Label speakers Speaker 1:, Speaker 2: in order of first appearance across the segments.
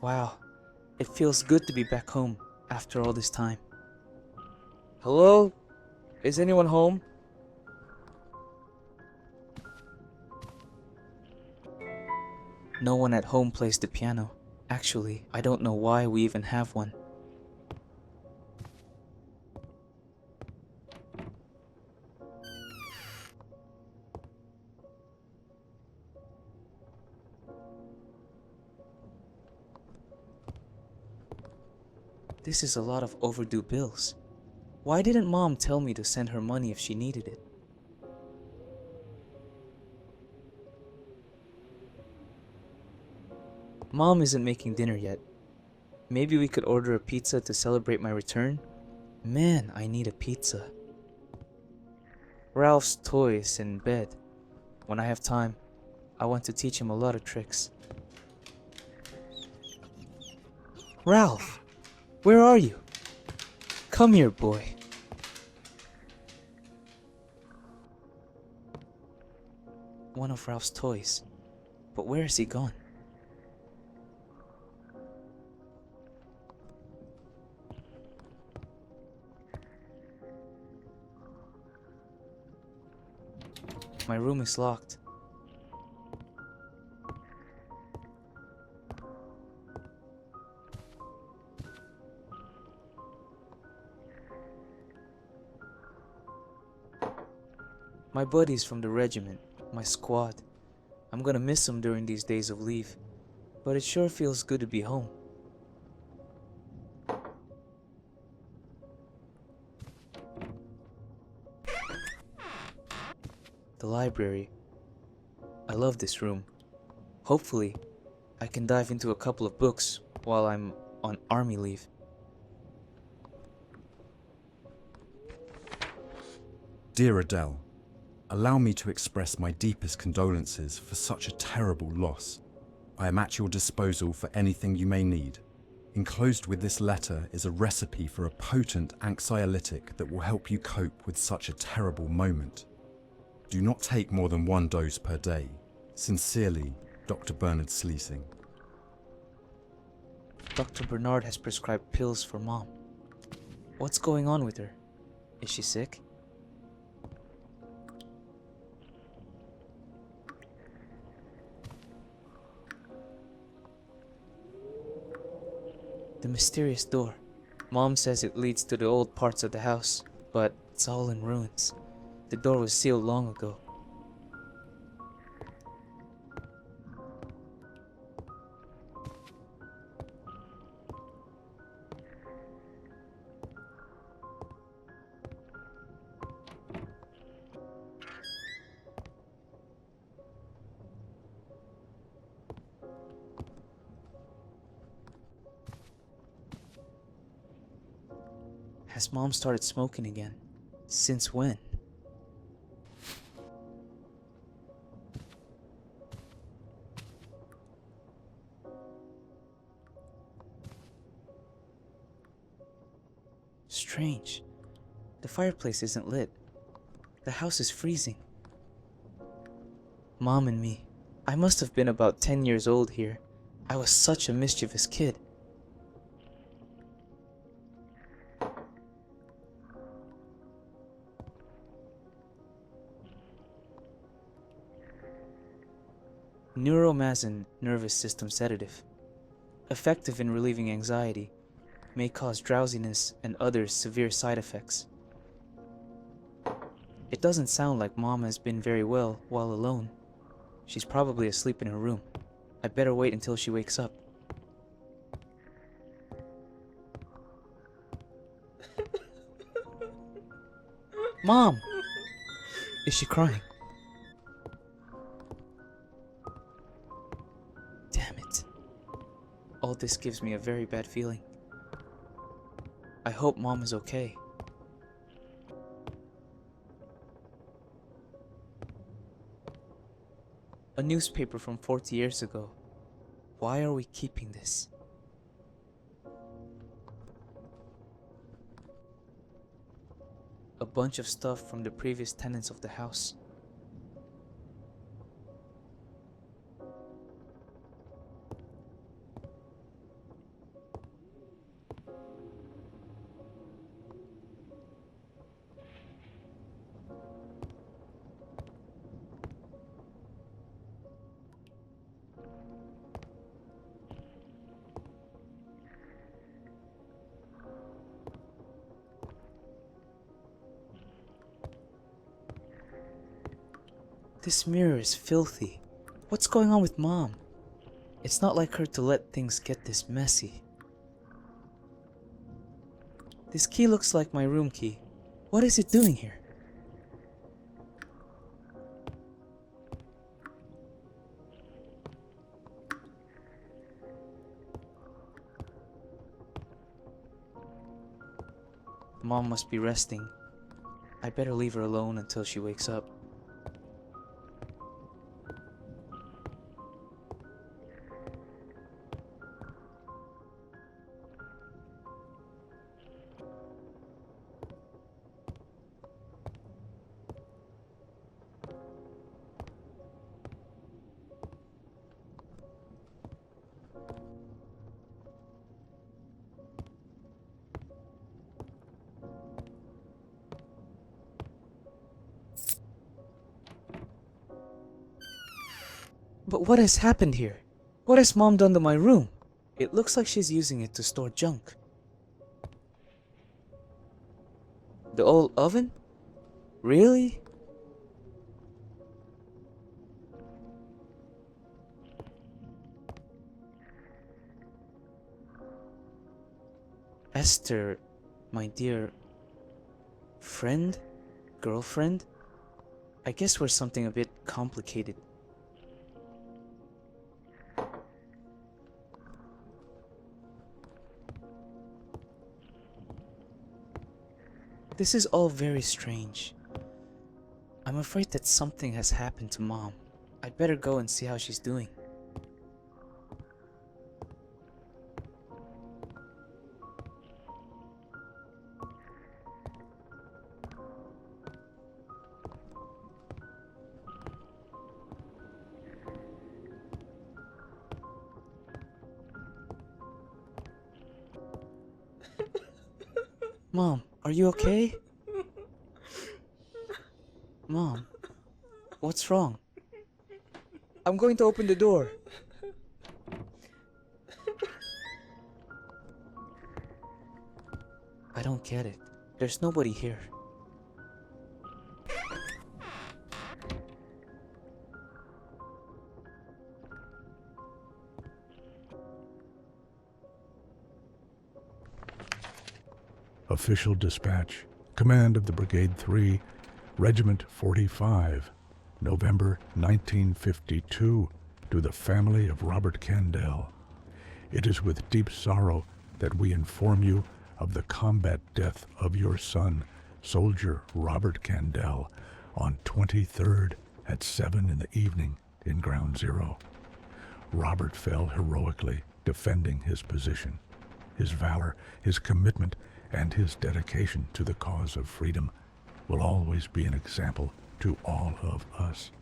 Speaker 1: Wow, it feels good to be back home after all this time. Hello? Is anyone home? No one at home plays the piano. Actually, I don't know why we even have one. This is a lot of overdue bills. Why didn't Mom tell me to send her money if she needed it? Mom isn't making dinner yet. Maybe we could order a pizza to celebrate my return? Man, I need a pizza. Ralph's toys in bed. When I have time, I want to teach him a lot of tricks. Ralph! Where are you? Come here, boy. One of Ralph's toys. But where is he gone? My room is locked. My buddies from the regiment, my squad. I'm gonna miss them during these days of leave, but it sure feels good to be home. The library. I love this room. Hopefully, I can dive into a couple of books while I'm on army leave.
Speaker 2: Dear Adele, allow me to express my deepest condolences for such a terrible loss. I am at your disposal for anything you may need. Enclosed with this letter is a recipe for a potent anxiolytic that will help you cope with such a terrible moment. Do not take more than 1 dose per day. Sincerely, Dr. Bernard Sleesing.
Speaker 1: Dr. Bernard has prescribed pills for Mom. What's going on with her? Is she sick? The mysterious door. Mom says it leads to the old parts of the house, but it's all in ruins. The door was sealed long ago. Has Mom started smoking again? Since when? Strange. The fireplace isn't lit. The house is freezing. Mom and me. I must have been about 10 years old here. I was such a mischievous kid. Neuromazin nervous system sedative. Effective in relieving anxiety. May cause drowsiness and other severe side effects. It doesn't sound like Mom has been very well while alone. She's probably asleep in her room. I better wait until she wakes up. Mom! Is she crying? Damn it. All this gives me a very bad feeling. I hope Mom is okay. A newspaper from 40 years ago. Why are we keeping this? A bunch of stuff from the previous tenants of the house. This mirror is filthy. What's going on with Mom? It's not like her to let things get this messy. This key looks like my room key. What is it doing here? Mom must be resting. I better leave her alone until she wakes up. But what has happened here? What has Mom done to my room? It looks like she's using it to store junk. The old oven? Really? Esther, my dear friend? Girlfriend? I guess we're something a bit complicated. This is all very strange. I'm afraid that something has happened to Mom. I'd better go and see how she's doing. Mom, are you okay? Mom, what's wrong? I'm going to open the door. I don't get it. There's nobody here.
Speaker 3: Official dispatch. Command of the Brigade 3, Regiment 45, November 1952, to the family of Robert Candell. It is with deep sorrow that we inform you of the combat death of your son, Soldier Robert Candell, on 23rd at 7 in the evening in Ground Zero. Robert fell heroically defending his position. His valor, his commitment, and his dedication to the cause of freedom will always be an example to all of us.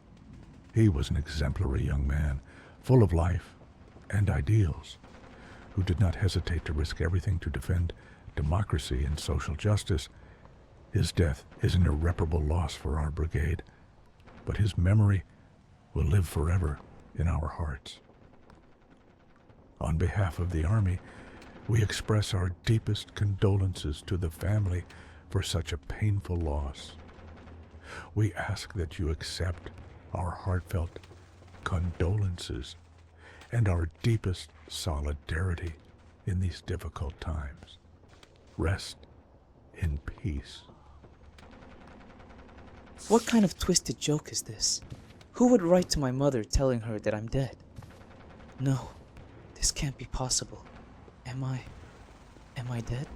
Speaker 3: He was an exemplary young man, full of life and ideals, who did not hesitate to risk everything to defend democracy and social justice. His death is an irreparable loss for our brigade, but his memory will live forever in our hearts. On behalf of the Army, we express our deepest condolences to the family for such a painful loss. We ask that you accept our heartfelt condolences and our deepest solidarity in these difficult times. Rest in peace.
Speaker 1: What kind of twisted joke is this? Who would write to my mother telling her that I'm dead? No, this can't be possible. Am I dead?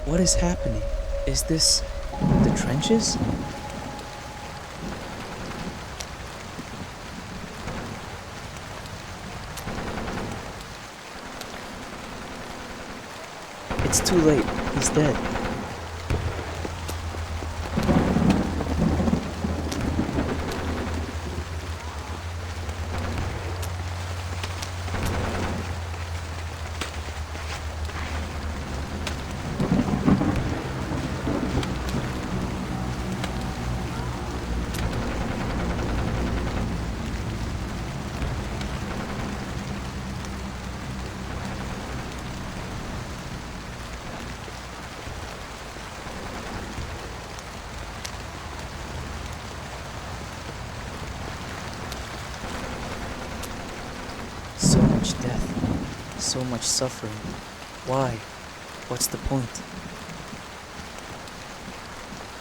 Speaker 1: What is happening? Is this the trenches? It's too late. He's dead. so much suffering. Why? What's the point?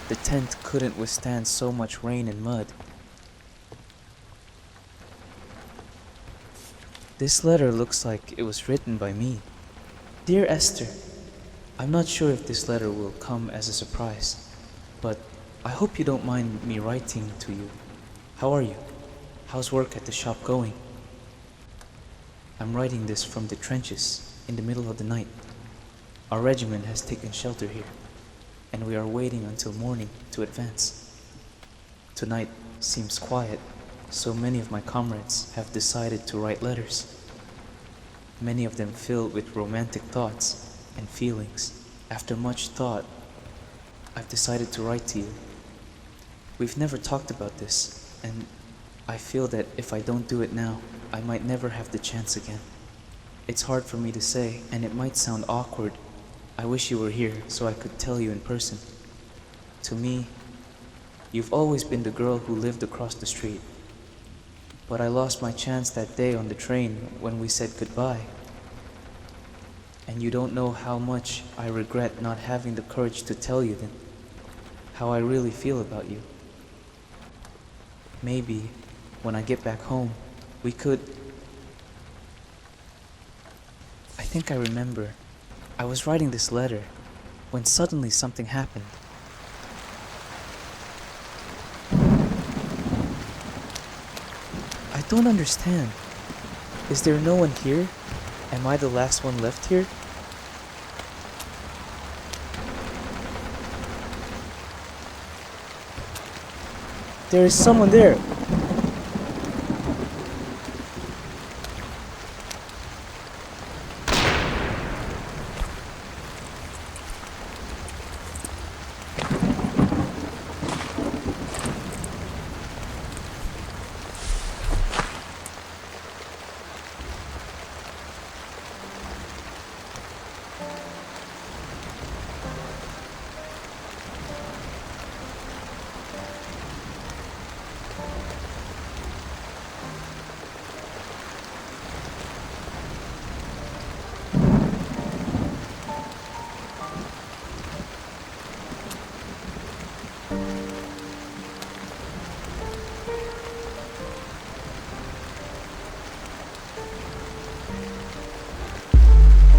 Speaker 1: The tent couldn't withstand so much rain and mud. This letter looks like it was written by me. Dear Esther, I'm not sure if this letter will come as a surprise, but I hope you don't mind me writing to you. How are you? How's work at the shop going? I'm writing this from the trenches in the middle of the night. Our regiment has taken shelter here, and we are waiting until morning to advance. Tonight seems quiet, so many of my comrades have decided to write letters. Many of them filled with romantic thoughts and feelings. After much thought, I've decided to write to you. We've never talked about this, and I feel that if I don't do it now, I might never have the chance again. It's hard for me to say, and it might sound awkward. I wish you were here so I could tell you in person. To me, you've always been the girl who lived across the street. But I lost my chance that day on the train when we said goodbye. And you don't know how much I regret not having the courage to tell you then, how I really feel about you. Maybe, when I get back home, we could... I think I remember. I was writing this letter when suddenly something happened. I don't understand. Is there no one here? Am I the last one left here? There is someone there.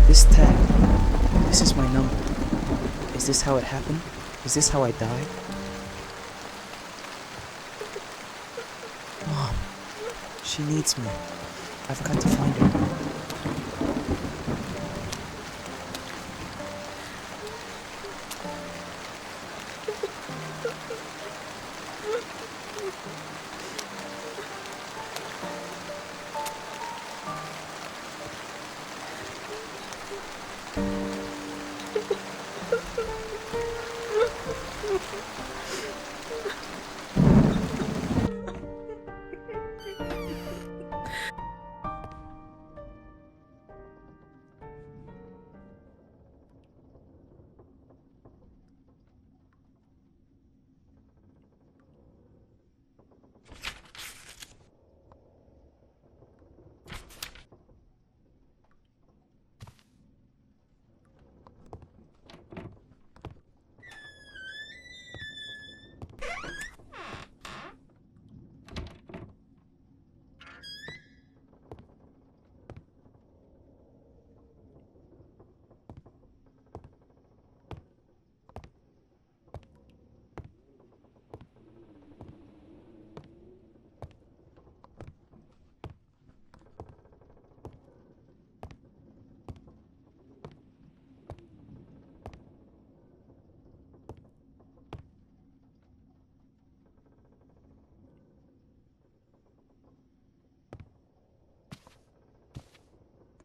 Speaker 1: This tag, this is my number. Is this how it happened? Is this how I died? Mom, she needs me. I've got to find her.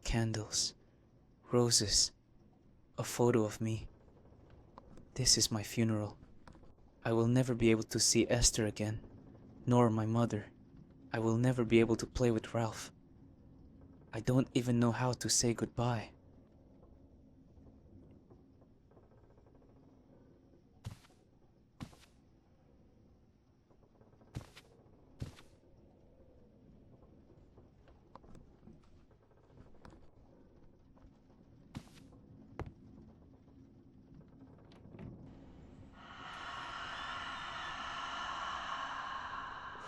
Speaker 1: Candles, roses, a photo of me. This is my funeral. I will never be able to see Esther again, nor my mother. I will never be able to play with Ralph. I don't even know how to say goodbye.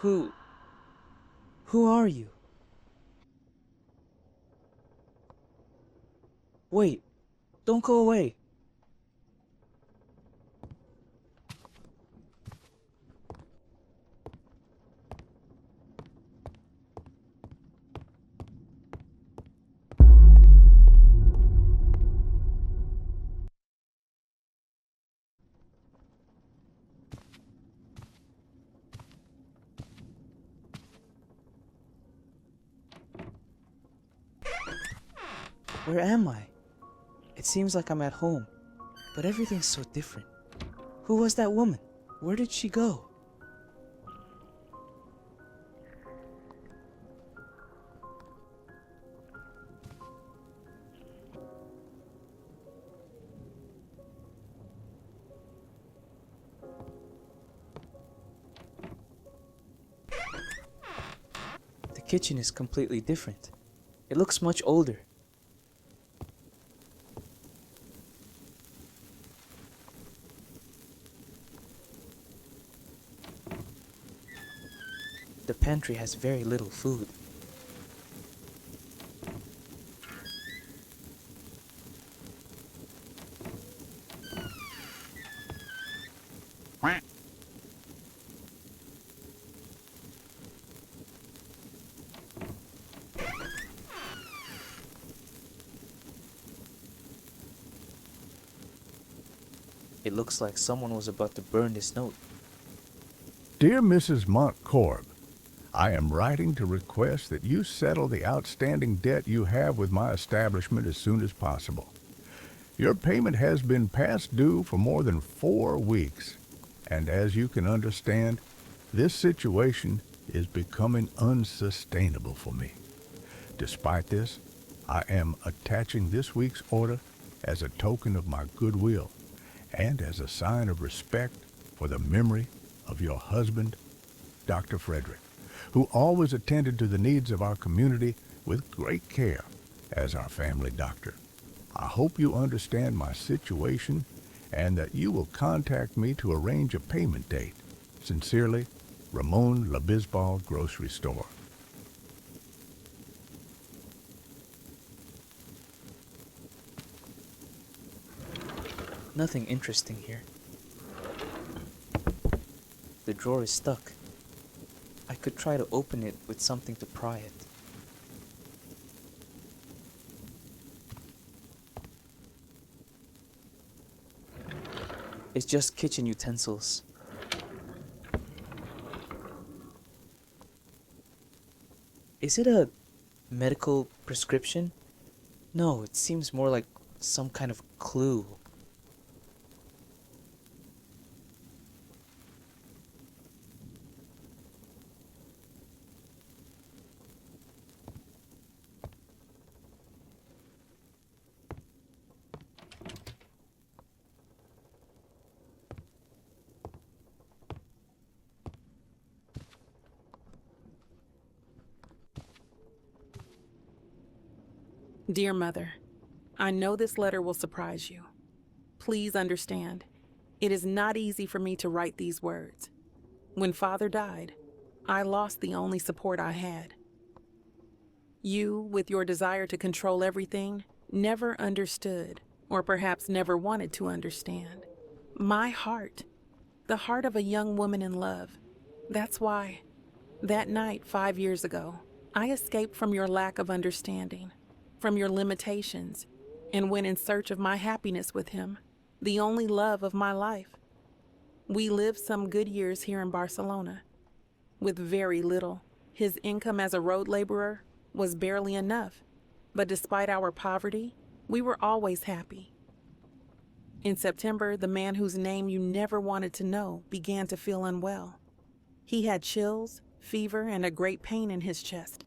Speaker 1: Who... who are you? Wait, don't go away. Where am I? It seems like I'm at home, but everything's so different. Who was that woman? Where did she go? The kitchen is completely different. It looks much older. The pantry has very little food. It looks like someone was about to burn this note.
Speaker 3: Dear Mrs. Montcorb, I am writing to request that you settle the outstanding debt you have with my establishment as soon as possible. Your payment has been past due for more than 4 weeks, and as you can understand, this situation is becoming unsustainable for me. Despite this, I am attaching this week's order as a token of my goodwill and as a sign of respect for the memory of your husband, Dr. Frederick, who always attended to the needs of our community with great care as our family doctor. I hope you understand my situation and that you will contact me to arrange a payment date. Sincerely, Ramon Labisbal Grocery Store.
Speaker 1: Nothing interesting here. The drawer is stuck. I could try to open it with something to pry it. It's just kitchen utensils. Is it a medical prescription? No, it seems more like some kind of clue.
Speaker 4: Dear Mother, I know this letter will surprise you. Please understand, it is not easy for me to write these words. When Father died, I lost the only support I had. You, with your desire to control everything, never understood, or perhaps never wanted to understand. My heart, the heart of a young woman in love. That's why, that night 5 years ago, I escaped from your lack of understanding, from your limitations, and went in search of my happiness with him, the only love of my life. We lived some good years here in Barcelona. With very little, his income as a road laborer was barely enough, but despite our poverty, we were always happy. In September, the man whose name you never wanted to know began to feel unwell. He had chills, fever, and a great pain in his chest.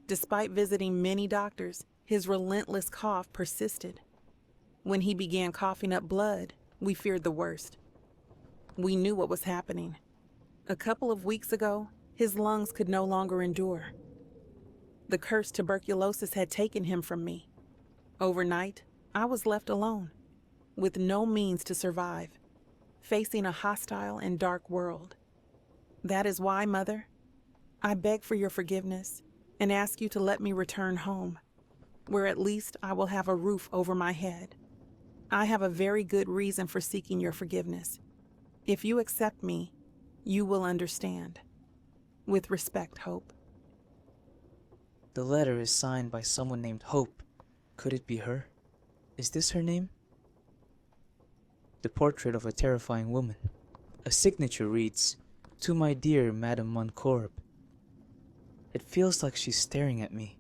Speaker 4: Despite visiting many doctors, his relentless cough persisted. When he began coughing up blood, we feared the worst. We knew what was happening. A couple of weeks ago, his lungs could no longer endure. The cursed tuberculosis had taken him from me. Overnight, I was left alone, with no means to survive, facing a hostile and dark world. That is why, Mother, I beg for your forgiveness and ask you to let me return home, where at least I will have a roof over my head. I have a very good reason for seeking your forgiveness. If you accept me, you will understand. With respect, Hope.
Speaker 1: The letter is signed by someone named Hope. Could it be her? Is this her name? The portrait of a terrifying woman. A signature reads, "To my dear Madame Moncorb." It feels like she's staring at me.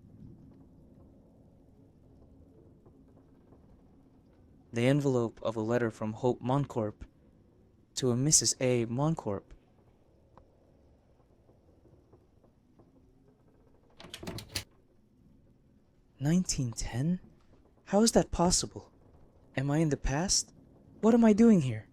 Speaker 1: The envelope of a letter from Hope Moncorb to a Mrs. A. Moncorb. "1910? How is that possible? Am I in the past? What am I doing here?"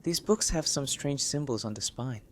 Speaker 1: These books have some strange symbols on the spine.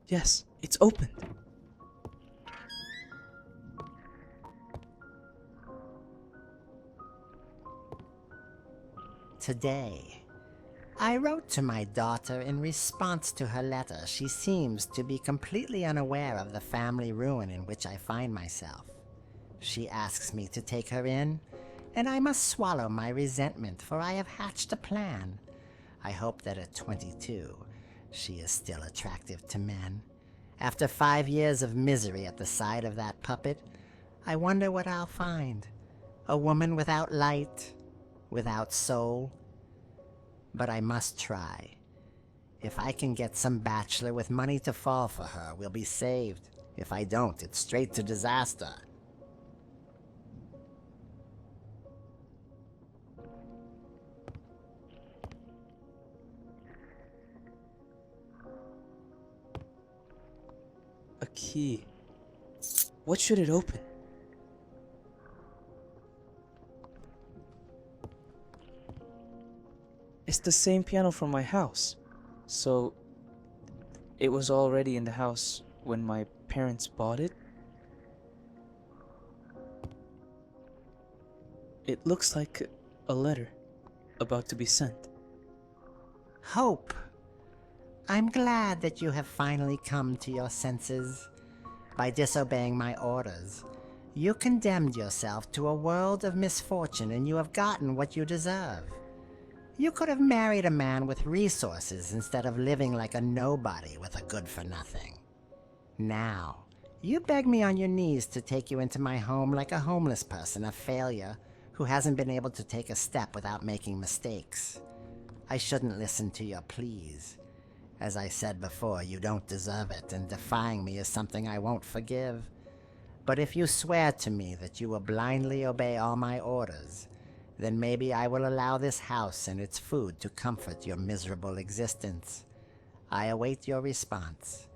Speaker 1: Yes, it's opened.
Speaker 5: Today, I wrote to my daughter in response to her letter. She seems to be completely unaware of the family ruin in which I find myself. She asks me to take her in and I must swallow my resentment, for I have hatched a plan. I hope that at 22, she is still attractive to men. After 5 years of misery at the side of that puppet, I wonder what I'll find. A woman without light, without soul. But I must try. If I can get some bachelor with money to fall for her, we'll be saved. If I don't, it's straight to disaster.
Speaker 1: A key. What should it open? It's the same piano from my house. So, it was already in the house when my parents bought it? It looks like a letter about to be sent.
Speaker 5: Hope. I'm glad that you have finally come to your senses. By disobeying my orders, you condemned yourself to a world of misfortune, and you have gotten what you deserve. You could have married a man with resources instead of living like a nobody with a good-for-nothing. Now, you beg me on your knees to take you into my home like a homeless person, a failure, who hasn't been able to take a step without making mistakes. I shouldn't listen to your pleas. As I said before, you don't deserve it, and defying me is something I won't forgive. But if you swear to me that you will blindly obey all my orders, then maybe I will allow this house and its food to comfort your miserable existence. I await your response.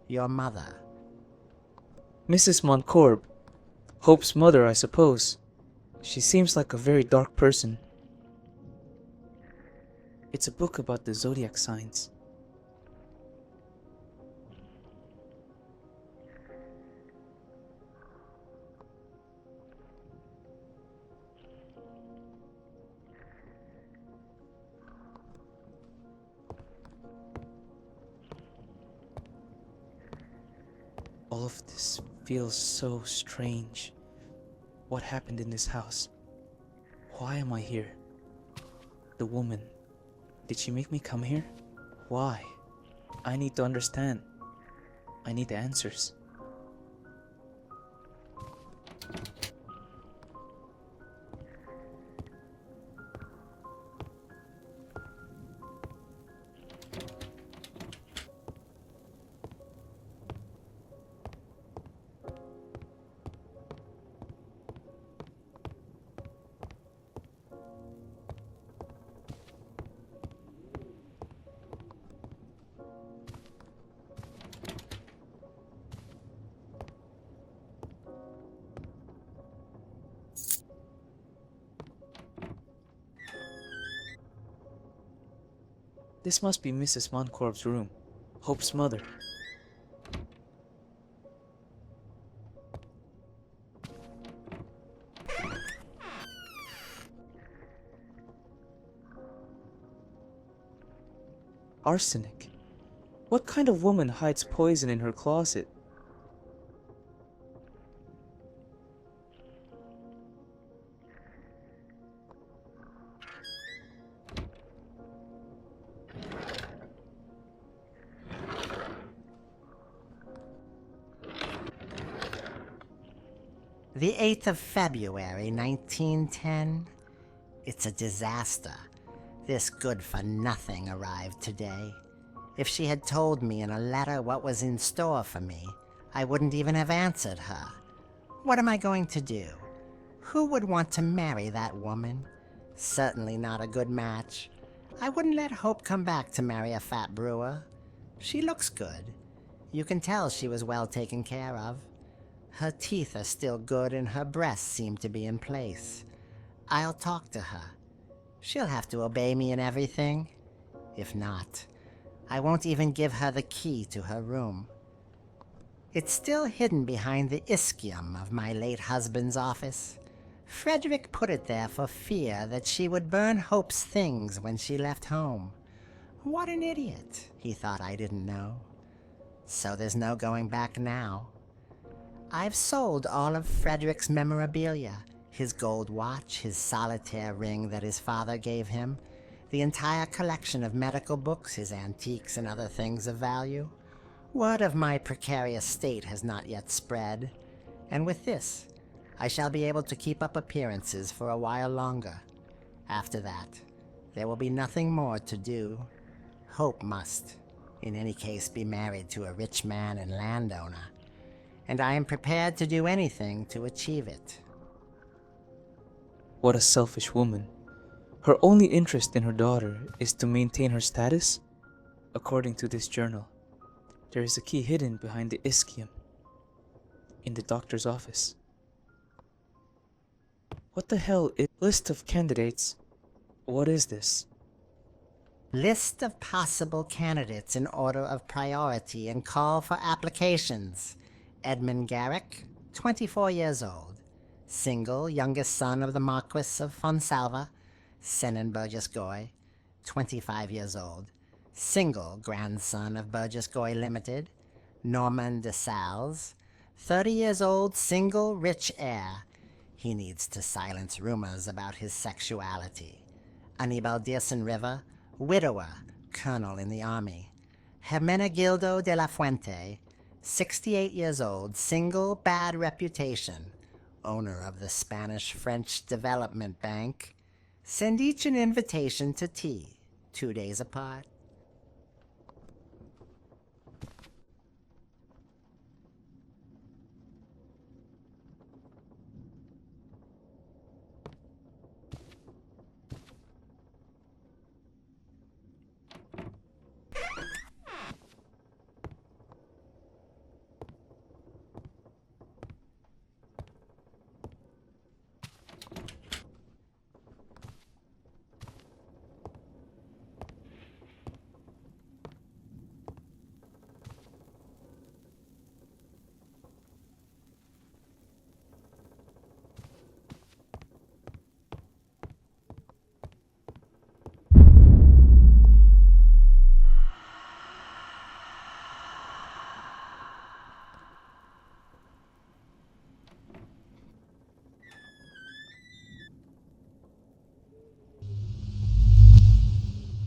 Speaker 5: Your mother.
Speaker 1: Mrs. Montcorb. Hope's mother, I suppose. She seems like a very dark person. It's a book about the zodiac signs. All of this feels so strange. What happened in this house? Why am I here? The woman. Did she make me come here? Why? I need to understand. I need the answers. This must be Mrs. Montcorb's room. Hope's mother. Arsenic. What kind of woman hides poison in her closet?
Speaker 5: The 8th of February, 1910. It's a disaster. This good-for-nothing arrived today. If she had told me in a letter what was in store for me, I wouldn't even have answered her. What am I going to do? Who would want to marry that woman? Certainly not a good match. I wouldn't let Hope come back to marry a fat brewer. She looks good. You can tell she was well taken care of. Her teeth are still good and her breasts seem to be in place. I'll talk to her. She'll have to obey me in everything. If not, I won't even give her the key to her room. It's still hidden behind the ischium of my late husband's office. Frederick put it there for fear that she would burn Hope's things when she left home. What an idiot. He thought I didn't know. So there's no going back now. I've sold all of Frederick's memorabilia. His gold watch, his solitaire ring that his father gave him, the entire collection of medical books, his antiques and other things of value. Word of my precarious state has not yet spread, and with this, I shall be able to keep up appearances for a while longer. After that, there will be nothing more to do. Hope must, in any case, be married to a rich man and landowner, and I am prepared to do anything to achieve it.
Speaker 1: What a selfish woman. Her only interest in her daughter is to maintain her status? According to this journal, there is a key hidden behind the ischium in the doctor's office. What the hell is list of candidates? What is this?
Speaker 5: List of possible candidates in order of priority and call for applications. Edmund Garrick, 24 years old. Single, youngest son of the Marquis of Fonsalva. Senan Burgess Goy, 25 years old. Single, grandson of Burgess Goy Limited. Norman de Salles, 30 years old, single, rich heir. He needs to silence rumors about his sexuality. Anibal Dearson River, widower, colonel in the army. Hermenegildo de la Fuente, 68 years old, single, bad reputation. Owner of the Spanish-French Development Bank. Send each an invitation to tea, 2 days apart.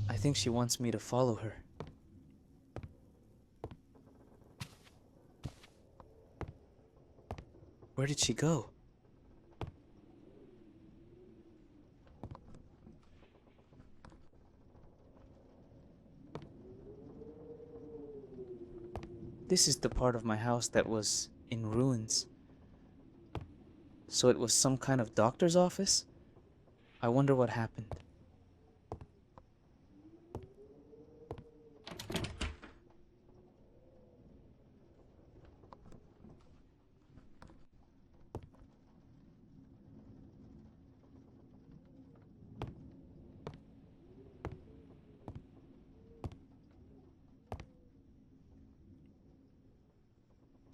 Speaker 1: I think she wants me to follow her. Where did she go? This is the part of my house that was in ruins. So it was some kind of doctor's office? I wonder what happened.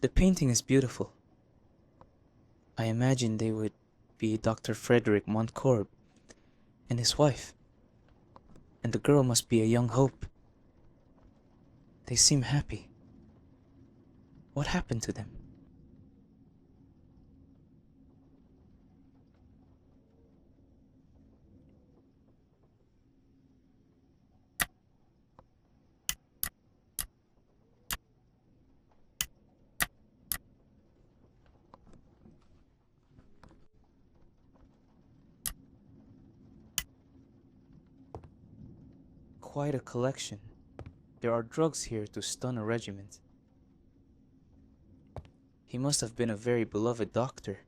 Speaker 1: The painting is beautiful. I imagine they would be Dr. Frederick Montcorb and his wife. And the girl must be a young hope. They seem happy. What happened to them? Quite a collection. There are drugs here to stun a regiment. He must have been a very beloved doctor.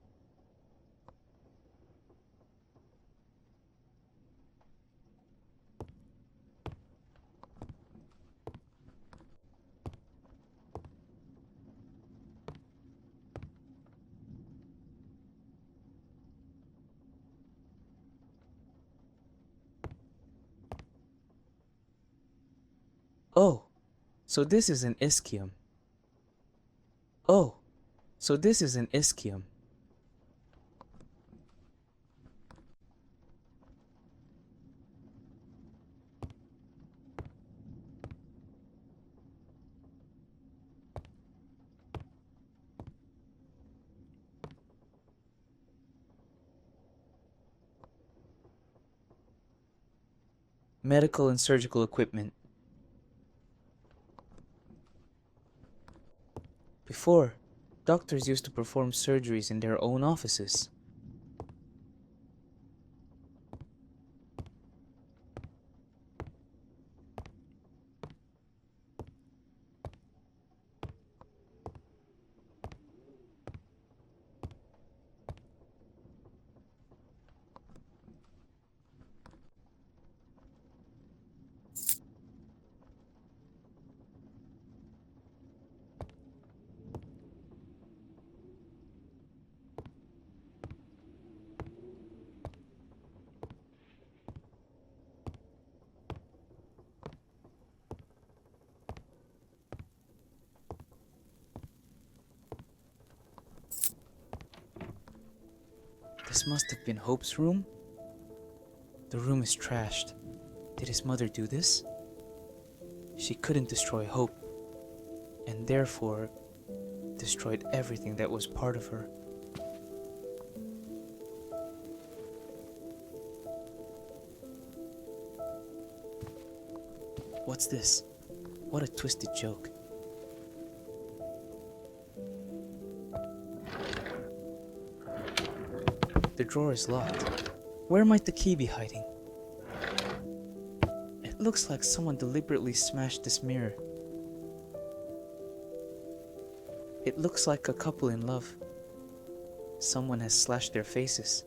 Speaker 1: Oh, so this is an ischium. Oh, so this is an ischium. medical and surgical equipment. Before, doctors used to perform surgeries in their own offices. This must have been Hope's room. The room is trashed. Did his mother do this? She couldn't destroy Hope, and therefore destroyed everything that was part of her. What's this? What a twisted joke. The drawer is locked. Where might the key be hiding? It looks like someone deliberately smashed this mirror. It looks like a couple in love. Someone has slashed their faces.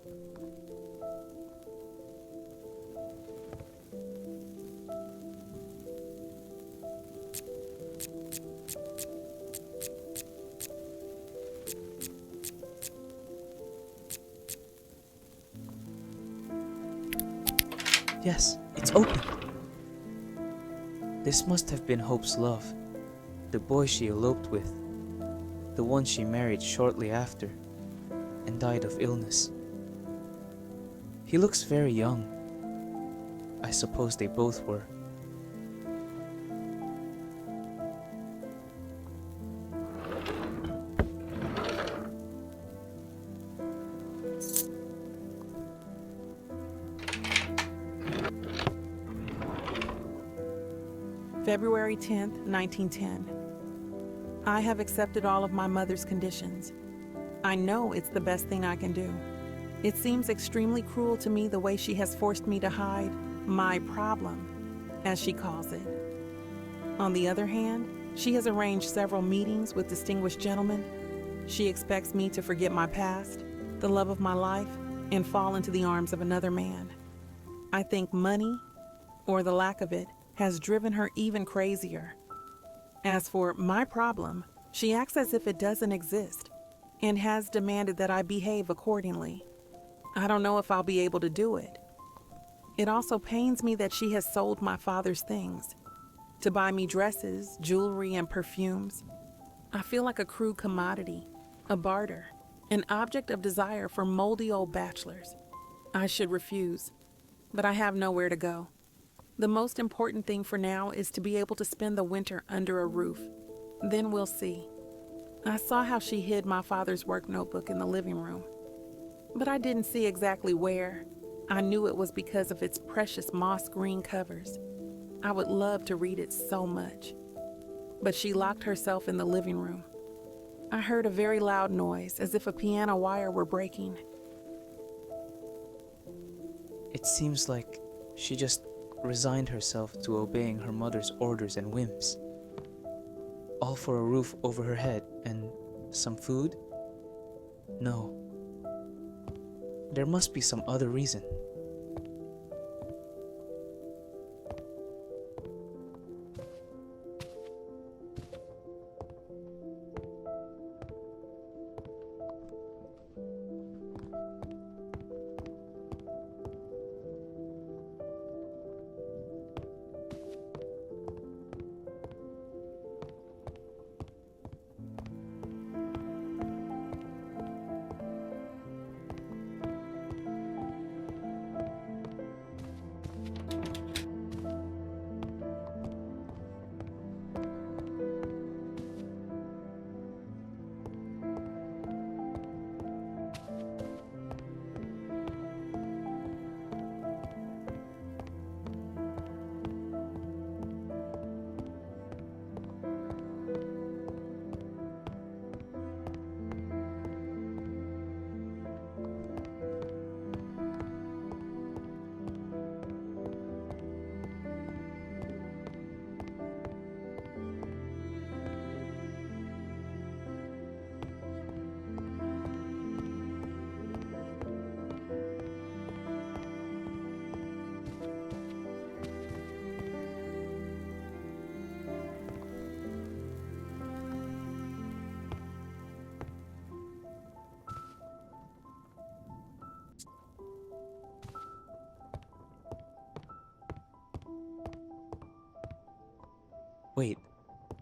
Speaker 1: Yes, it's open. This must have been Hope's love, the boy she eloped with, the one she married shortly after, and died of illness. He looks very young. I suppose they both were.
Speaker 4: February 10th, 1910. I have accepted all of my mother's conditions. I know it's the best thing I can do. It seems extremely cruel to me the way she has forced me to hide my problem, as she calls it. On the other hand, she has arranged several meetings with distinguished gentlemen. She expects me to forget my past, the love of my life, and fall into the arms of another man. I think money, or the lack of it, has driven her even crazier. As for my problem, she acts as if it doesn't exist and has demanded that I behave accordingly. I don't know if I'll be able to do it. It also pains me that she has sold my father's things to buy me dresses, jewelry, and perfumes. I feel like a crude commodity, a barter, an object of desire for moldy old bachelors. I should refuse, but I have nowhere to go. The most important thing for now is to be able to spend the winter under a roof. Then we'll see. I saw how she hid my father's work notebook in the living room, but I didn't see exactly where. I knew it was because of its precious moss green covers. I would love to read it so much. But she locked herself in the living room. I heard a very loud noise, as if a piano wire were breaking.
Speaker 1: It seems like she just resigned herself to obeying her mother's orders and whims. All for a roof over her head and some food? No. There must be some other reason.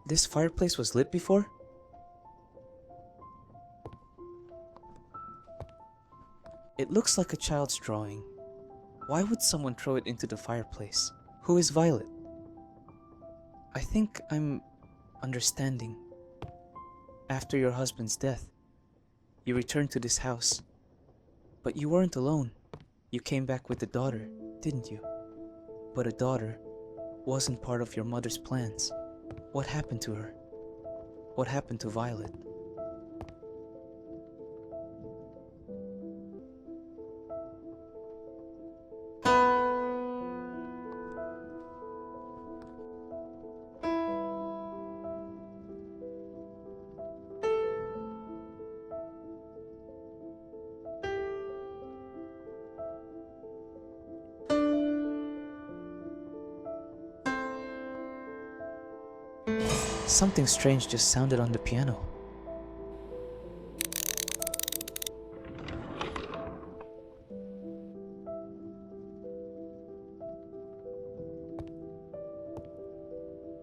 Speaker 1: This fireplace was lit before? It looks like a child's drawing. Why would someone throw it into the fireplace? Who is Violet? I think I'm understanding. After your husband's death, you returned to this house. But you weren't alone. You came back with a daughter, didn't you? But a daughter wasn't part of your mother's plans. What happened to her? What happened to Violet? Something strange just sounded on the piano.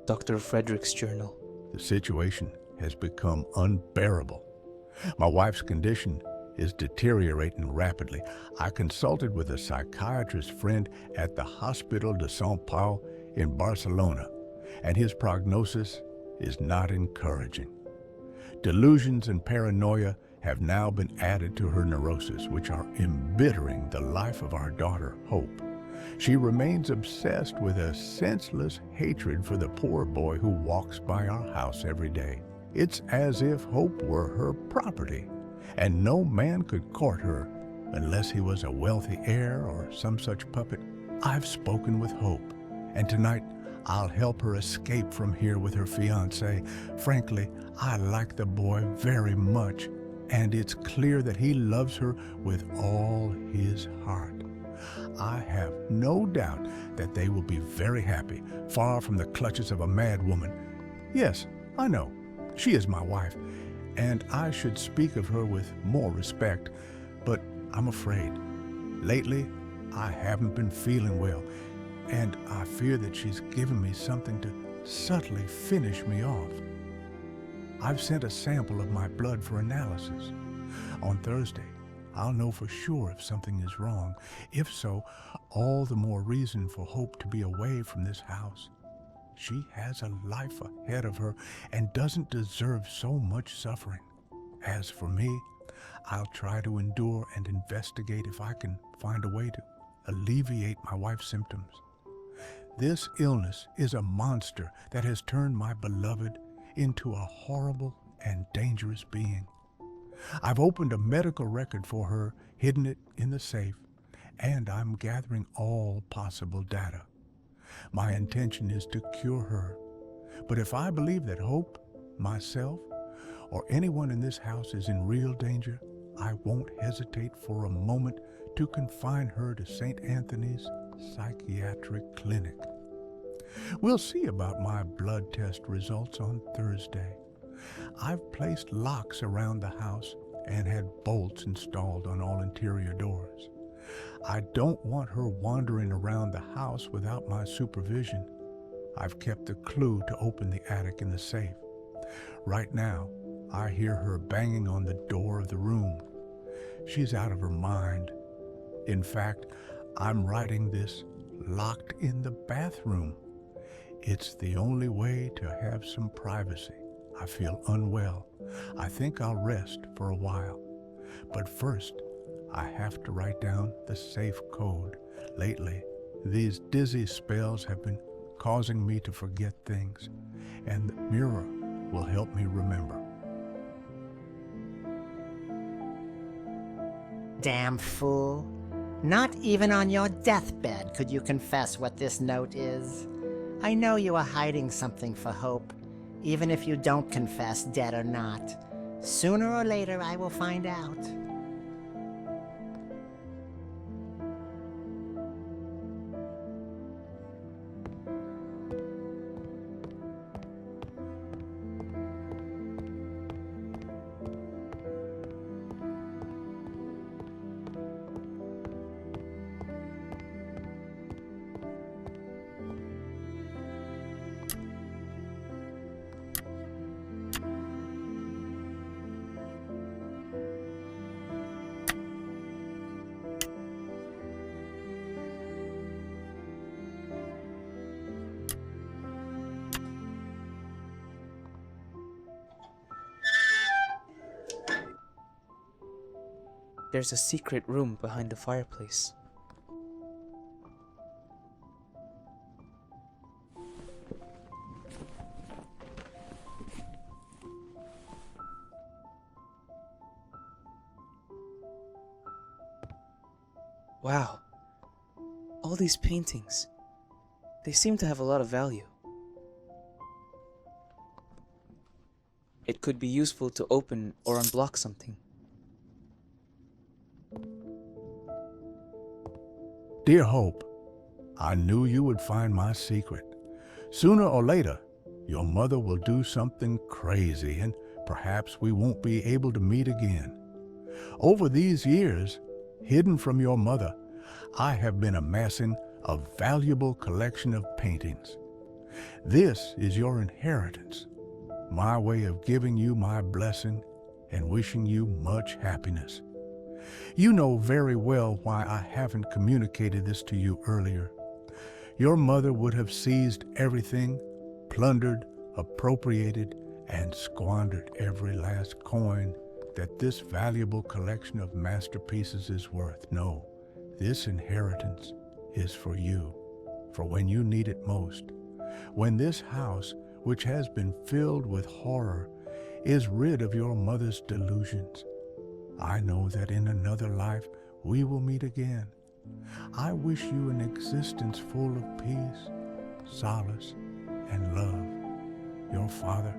Speaker 1: Dr. Frederick's journal.
Speaker 3: The situation has become unbearable. My wife's condition is deteriorating rapidly. I consulted with a psychiatrist friend at the Hospital de São Paulo in Barcelona, and his prognosis is not encouraging. Delusions and paranoia have now been added to her neurosis, which are embittering the life of our daughter, Hope. She remains obsessed with a senseless hatred for the poor boy who walks by our house every day. It's as if Hope were her property, and no man could court her unless he was a wealthy heir or some such puppet. I've spoken with Hope, and tonight I'll help her escape from here with her fiancé. Frankly, I like the boy very much, and it's clear that he loves her with all his heart. I have no doubt that they will be very happy, far from the clutches of a mad woman. Yes, I know, she is my wife, and I should speak of her with more respect, but I'm afraid. Lately, I haven't been feeling well, and I fear that she's given me something to subtly finish me off. I've sent a sample of my blood for analysis. On Thursday, I'll know for sure if something is wrong. If so, all the more reason for Hope to be away from this house. She has a life ahead of her and doesn't deserve so much suffering. As for me, I'll try to endure and investigate if I can find a way to alleviate my wife's symptoms. This illness is a monster that has turned my beloved into a horrible and dangerous being. I've opened a medical record for her, hidden it in the safe, and I'm gathering all possible data. My intention is to cure her, but if I believe that Hope, myself, or anyone in this house is in real danger, I won't hesitate for a moment to confine her to St. Anthony's Psychiatric Clinic. We'll see about my blood test results on Thursday. I've placed locks around the house and had bolts installed on all interior doors. I don't want her wandering around the house without my supervision. I've kept the clue to open the attic in the safe. Right now, I hear her banging on the door of the room. She's out of her mind. In fact, I'm writing this locked in the bathroom. It's the only way to have some privacy. I feel unwell. I think I'll rest for a while. But first, I have to write down the safe code. Lately, these dizzy spells have been causing me to forget things, and the mirror will help me remember.
Speaker 5: Damn fool. Not even on your deathbed could you confess what this note is. I know you are hiding something for Hope, even if you don't confess, dead or not. Sooner or later, I will find out.
Speaker 1: there's a secret room behind the fireplace. Wow, all these paintings, they seem to have a lot of value. It could be useful to open or unblock something.
Speaker 3: Dear Hope, I knew you would find my secret. Sooner or later, your mother will do something crazy and perhaps we won't be able to meet again. Over these years, hidden from your mother, I have been amassing a valuable collection of paintings. This is your inheritance, my way of giving you my blessing and wishing you much happiness. You know very well why I haven't communicated this to you earlier. Your mother would have seized everything, plundered, appropriated, and squandered every last coin that this valuable collection of masterpieces is worth. No, this inheritance is for you, for when you need it most. When this house, which has been filled with horror, is rid of your mother's delusions. I know that in another life we will meet again. I wish you an existence full of peace, solace, and love. Your father.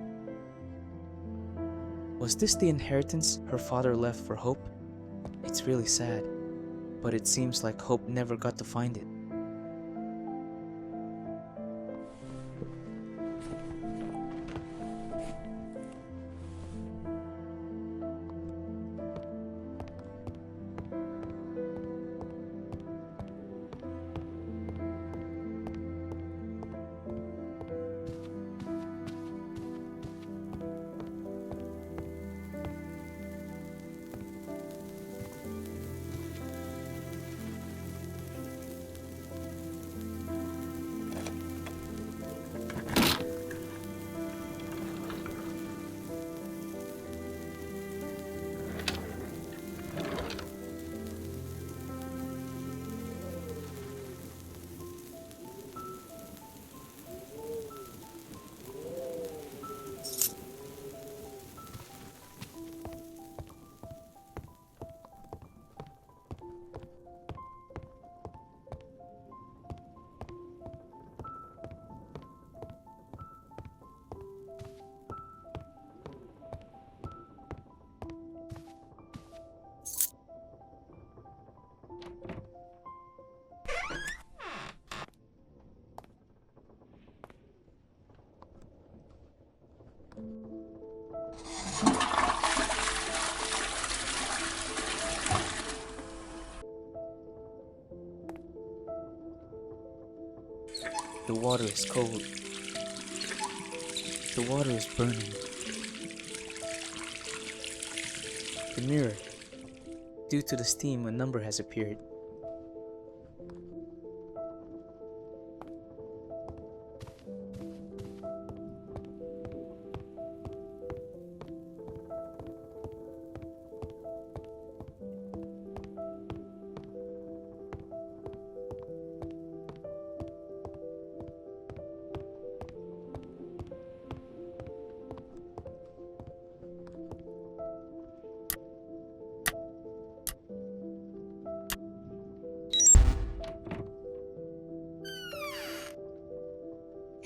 Speaker 1: Was this the inheritance her father left for Hope? It's really sad, but it seems like Hope never got to find it. The water is cold. The water is burning. The mirror. Due to the steam, a number has appeared.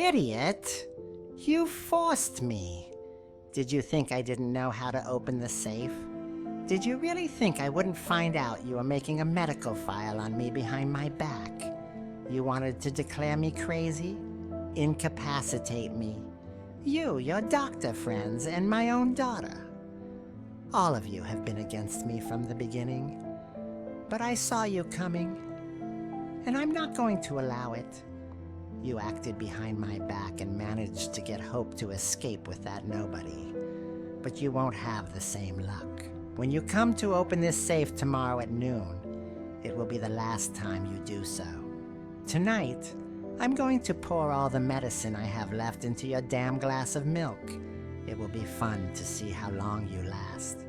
Speaker 5: Idiot! You forced me. Did you think I didn't know how to open the safe? Did you really think I wouldn't find out you were making a medical file on me behind my back? You wanted to declare me crazy? Incapacitate me? You, your doctor friends, and my own daughter. All of you have been against me from the beginning. But I saw you coming, and I'm not going to allow it. You acted behind my back and managed to get Hope to escape with that nobody. But you won't have the same luck. When you come to open this safe tomorrow at noon, it will be the last time you do so. Tonight, I'm going to pour all the medicine I have left into your damn glass of milk. It will be fun to see how long you last.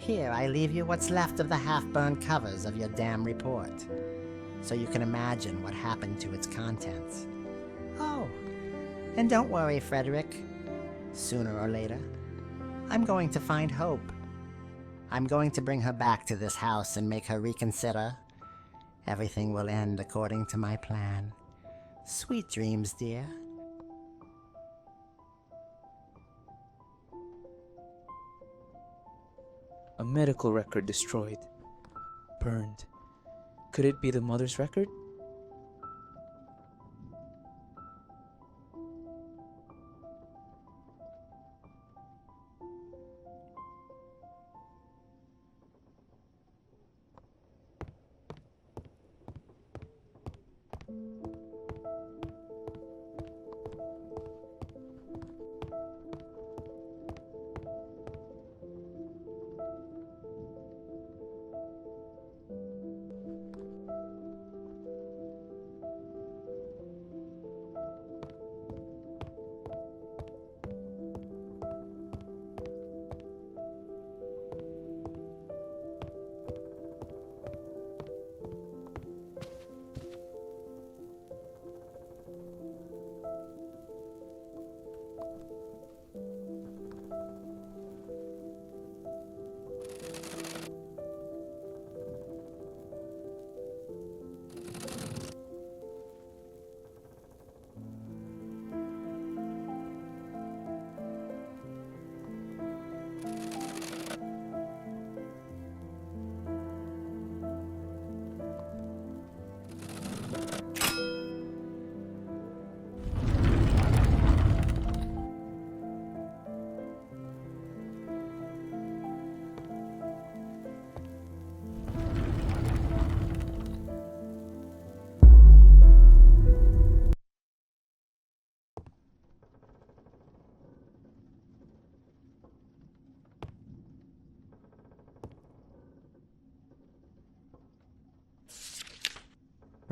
Speaker 5: Here, I leave you what's left of the half-burned covers of your damn report, so you can imagine what happened to its contents. Oh, and don't worry, Frederick. Sooner or later, I'm going to find Hope. I'm going to bring her back to this house and make her reconsider. Everything will end according to my plan. Sweet dreams, dear.
Speaker 1: A medical record destroyed. Burned. Could it be the mother's record?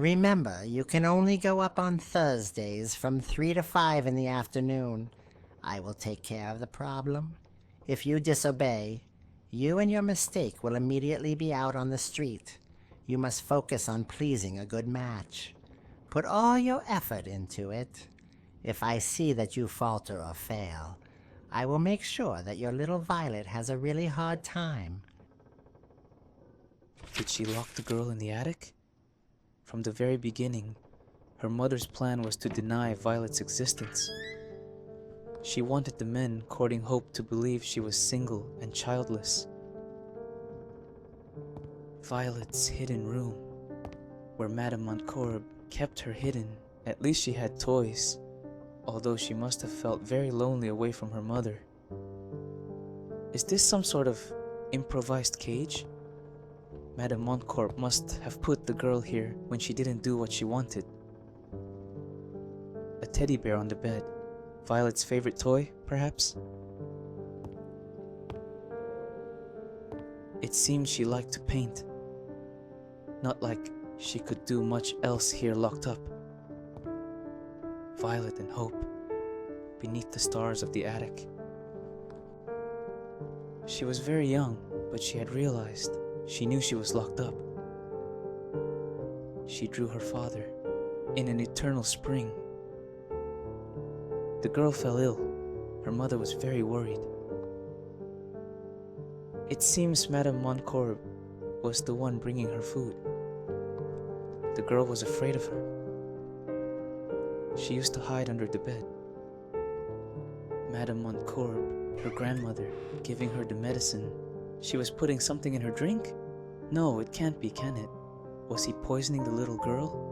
Speaker 5: Remember, you can only go up on Thursdays from 3 to 5 in the afternoon. I will take care of the problem. If you disobey, you and your mistake will immediately be out on the street. You must focus on pleasing a good match. Put all your effort into it. If I see that you falter or fail, I will make sure that your little Violet has a really hard time.
Speaker 1: Did she lock the girl in the attic? From the very beginning, her mother's plan was to deny Violet's existence. She wanted the men courting Hope to believe she was single and childless. Violet's hidden room, where Madame Montcorb kept her hidden. At least she had toys, although she must have felt very lonely away from her mother. Is this some sort of improvised cage? Madame Montcorp must have put the girl here when she didn't do what she wanted. A teddy bear on the bed. Violet's favorite toy, perhaps? It seemed she liked to paint. Not like she could do much else here locked up. Violet and Hope, beneath the stars of the attic. She was very young, but she had realized. She knew she was locked up. She drew her father in an eternal spring. The girl fell ill. Her mother was very worried. It seems Madame Montcorb was the one bringing her food. The girl was afraid of her. She used to hide under the bed. Madame Montcorb, her grandmother, giving her the medicine. She was putting something in her drink? No, it can't be, can it? Was he poisoning the little girl?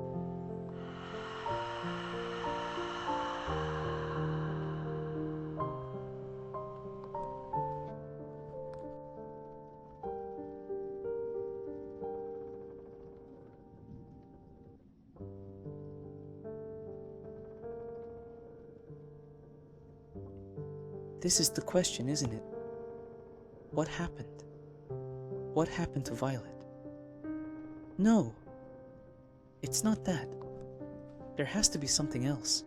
Speaker 1: This is the question, isn't it? What happened? What happened to Violet? No, it's not that. There has to be something else.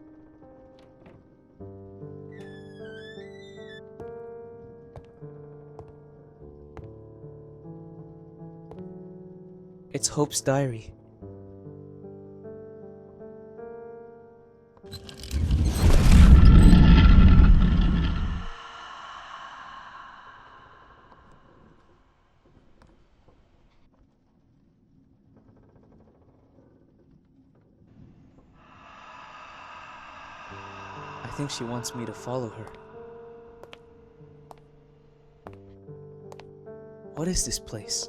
Speaker 1: It's Hope's diary. I think she wants me to follow her. What is this place?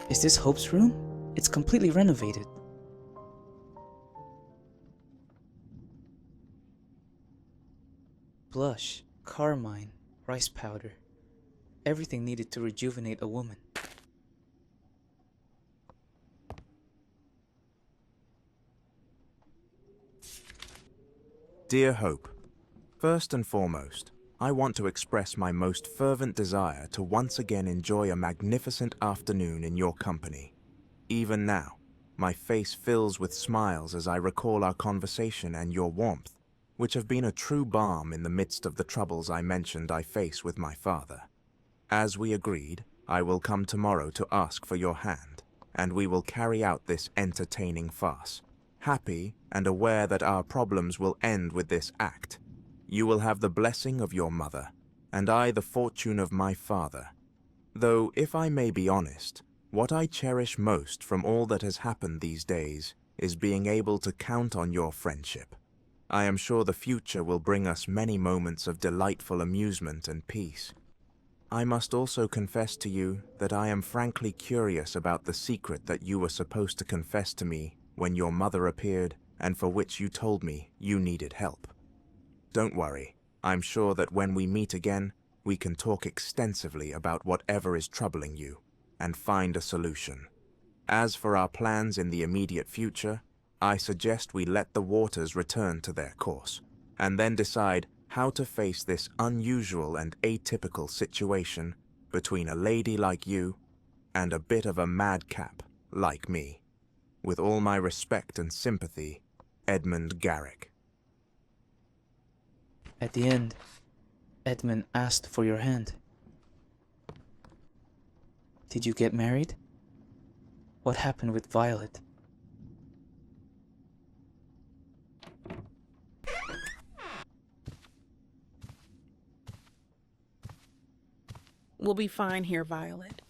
Speaker 1: Is this Hope's room? It's completely renovated. Blush, carmine, rice powder. Everything needed to rejuvenate a woman.
Speaker 6: Dear Hope, first and foremost, I want to express my most fervent desire to once again enjoy a magnificent afternoon in your company. Even now, my face fills with smiles as I recall our conversation and your warmth, which have been a true balm in the midst of the troubles I mentioned I face with my father. As we agreed, I will come tomorrow to ask for your hand, and we will carry out this entertaining farce, happy and aware that our problems will end with this act. You will have the blessing of your mother, and I the fortune of my father. Though, if I may be honest, what I cherish most from all that has happened these days is being able to count on your friendship. I am sure the future will bring us many moments of delightful amusement and peace. I must also confess to you that I am frankly curious about the secret that you were supposed to confess to me when your mother appeared and for which you told me you needed help. Don't worry, I'm sure that when we meet again, we can talk extensively about whatever is troubling you and find a solution. As for our plans in the immediate future, I suggest we let the waters return to their course, and then decide how to face this unusual and atypical situation between a lady like you and a bit of a madcap like me. With all my respect and sympathy, Edmund Garrick.
Speaker 1: At the end, Edmund asked for your hand. Did you get married? What happened with Violet?
Speaker 4: We'll be fine here, Violet.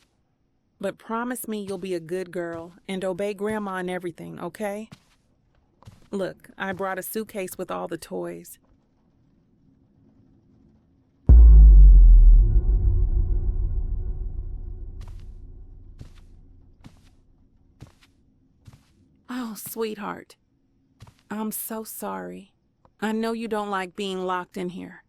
Speaker 4: But promise me you'll be a good girl and obey Grandma and everything, okay? Look, I brought a suitcase with all the toys. Oh, sweetheart. I'm so sorry. I know you don't like being locked in here.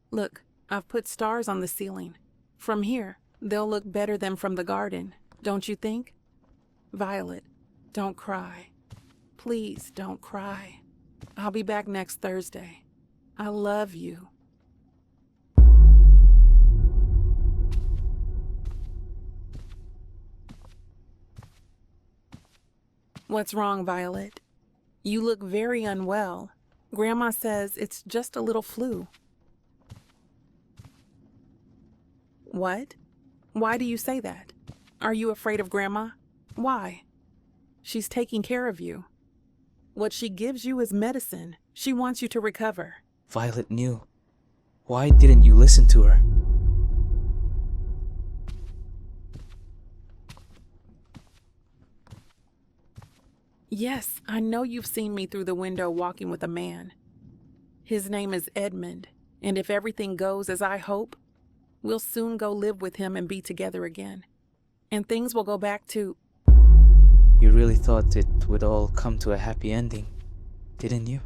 Speaker 4: Look, I've put stars on the ceiling. From here, they'll look better than from the garden, don't you think? Violet, don't cry. Please don't cry. I'll be back next Thursday. I love you. What's wrong, Violet? You look very unwell. Grandma says it's just a little flu. What? Why do you say that? Are you afraid of Grandma? Why? She's taking care of you. What she gives you is medicine. She wants you to recover.
Speaker 1: Violet knew. Why didn't you listen to her?
Speaker 4: Yes, I know you've seen me through the window walking with a man. His name is Edmund, and if everything goes as I hope, we'll soon go live with him and be together again. And things will go back to...
Speaker 1: You really thought it would all come to a happy ending, didn't you?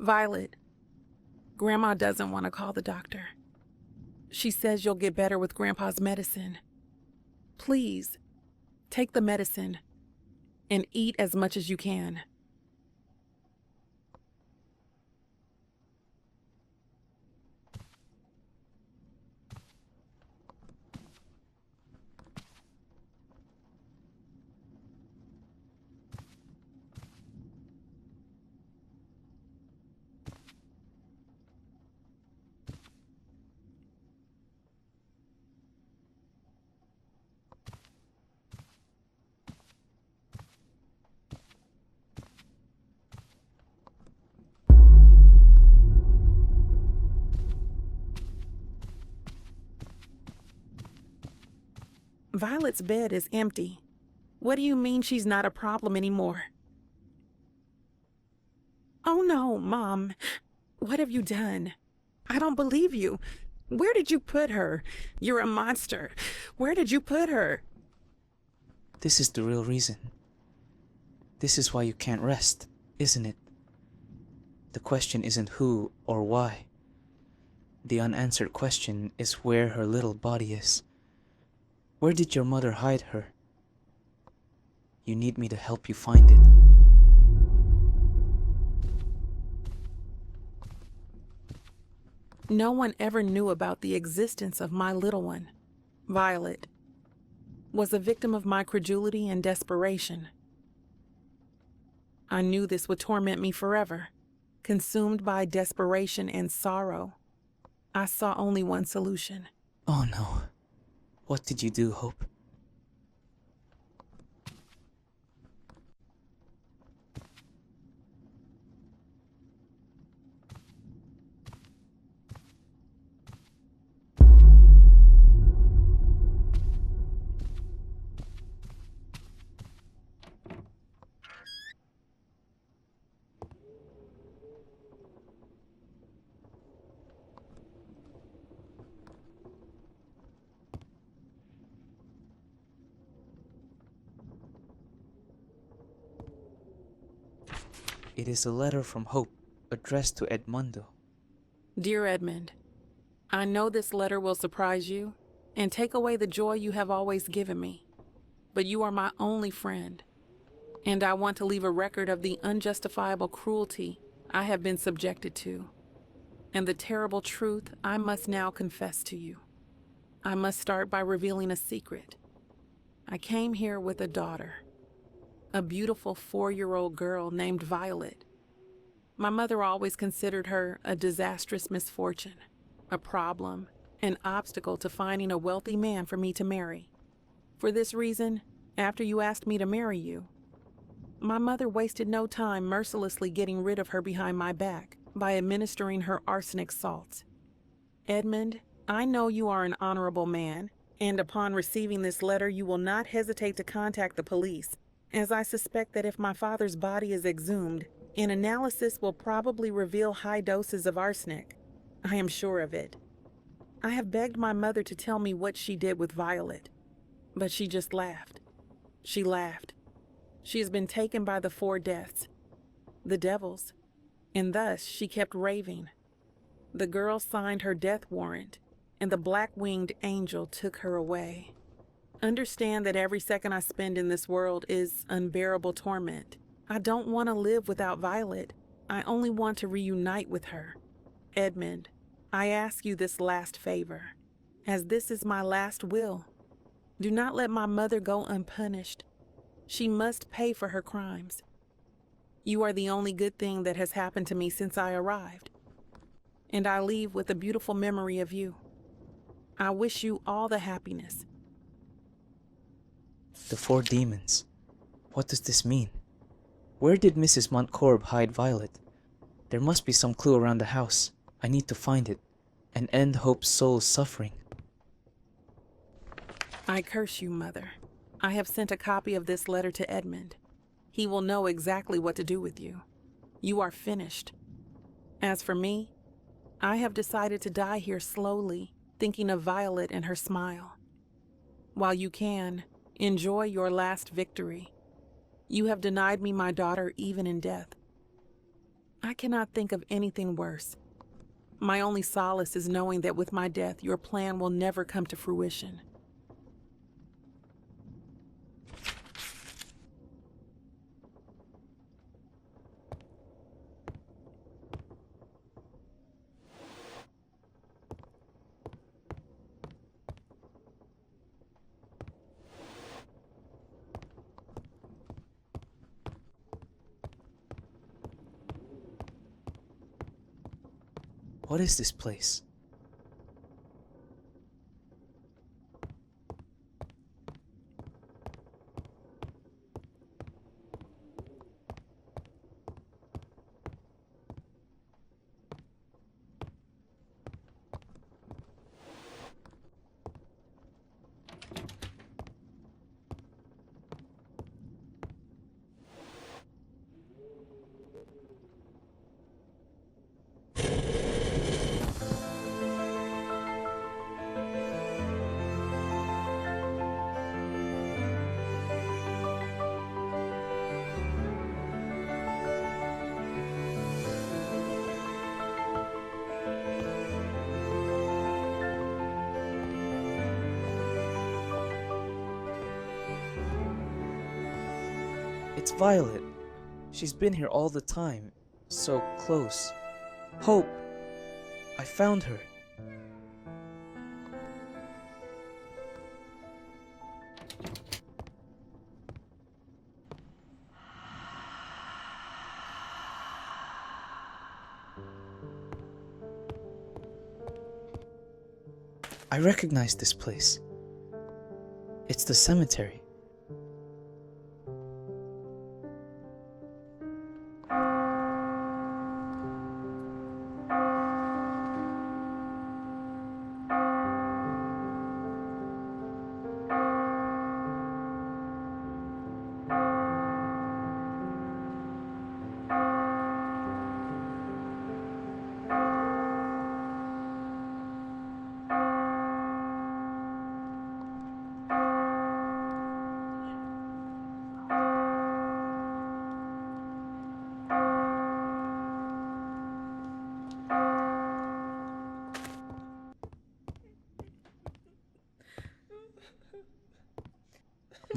Speaker 4: Violet, Grandma doesn't want to call the doctor. She says you'll get better with Grandpa's medicine. Please, take the medicine and eat as much as you can. Violet's bed is empty. What do you mean she's not a problem anymore? Oh no, Mom. What have you done? I don't believe you. Where did you put her? You're a monster. Where did you put her?
Speaker 1: This is the real reason. This is why you can't rest, isn't it? The question isn't who or why. The unanswered question is where her little body is. Where did your mother hide her? You need me to help you find it.
Speaker 4: No one ever knew about the existence of my little one. Violet was a victim of my credulity and desperation. I knew this would torment me forever. Consumed by desperation and sorrow, I saw only one solution.
Speaker 1: Oh no. What did you do, Hope? It is a letter from Hope, addressed to Edmundo.
Speaker 4: Dear Edmund, I know this letter will surprise you and take away the joy you have always given me, but you are my only friend, and I want to leave a record of the unjustifiable cruelty I have been subjected to, and the terrible truth I must now confess to you. I must start by revealing a secret. I came here with a daughter, a beautiful 4-year-old girl named Violet. My mother always considered her a disastrous misfortune, a problem, an obstacle to finding a wealthy man for me to marry. For this reason, after you asked me to marry you, my mother wasted no time mercilessly getting rid of her behind my back by administering her arsenic salts. Edmund, I know you are an honorable man, and upon receiving this letter you will not hesitate to contact the police, as I suspect that if my father's body is exhumed, an analysis will probably reveal high doses of arsenic. I am sure of it. I have begged my mother to tell me what she did with Violet, but she just laughed. She laughed. She has been taken by the 4 deaths, the devils, and thus she kept raving. The girl signed her death warrant, and the black-winged angel took her away. Understand that every second I spend in this world is unbearable torment. I don't want to live without Violet. I only want to reunite with her. Edmund, I ask you this last favor, as this is my last will. Do not let my mother go unpunished. She must pay for her crimes. You are the only good thing that has happened to me since I arrived, and I leave with a beautiful memory of you. I wish you all the happiness.
Speaker 1: The 4 demons. What does this mean? Where did Mrs. Montcorb hide Violet? There must be some clue around the house. I need to find it and end Hope's soul's suffering.
Speaker 4: I curse you, Mother. I have sent a copy of this letter to Edmund. He will know exactly what to do with you. You are finished. As for me, I have decided to die here slowly, thinking of Violet and her smile. While you can, enjoy your last victory. You have denied me my daughter even in death. I cannot think of anything worse. My only solace is knowing that with my death, your plan will never come to fruition.
Speaker 1: What is this place? It's Violet. She's been here all the time. So close. Hope! I found her. I recognize this place. It's the cemetery.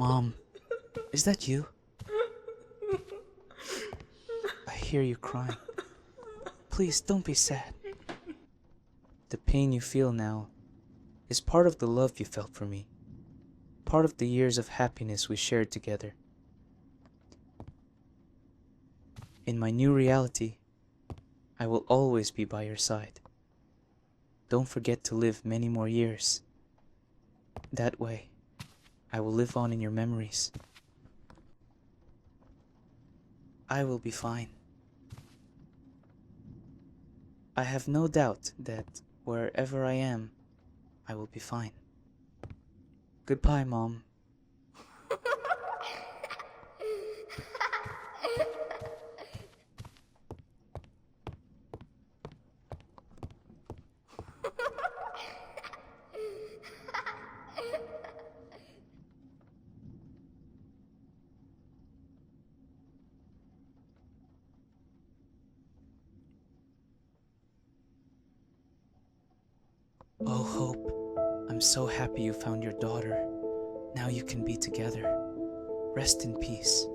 Speaker 1: Mom, is that you? I hear you crying. Please don't be sad. The pain you feel now is part of the love you felt for me, part of the years of happiness we shared together. In my new reality, I will always be by your side. Don't forget to live many more years. That way, I will live on in your memories. I will be fine. I have no doubt that wherever I am, I will be fine. Goodbye, Mom. Oh, Hope, I'm so happy you found your daughter. Now you can be together. Rest in peace.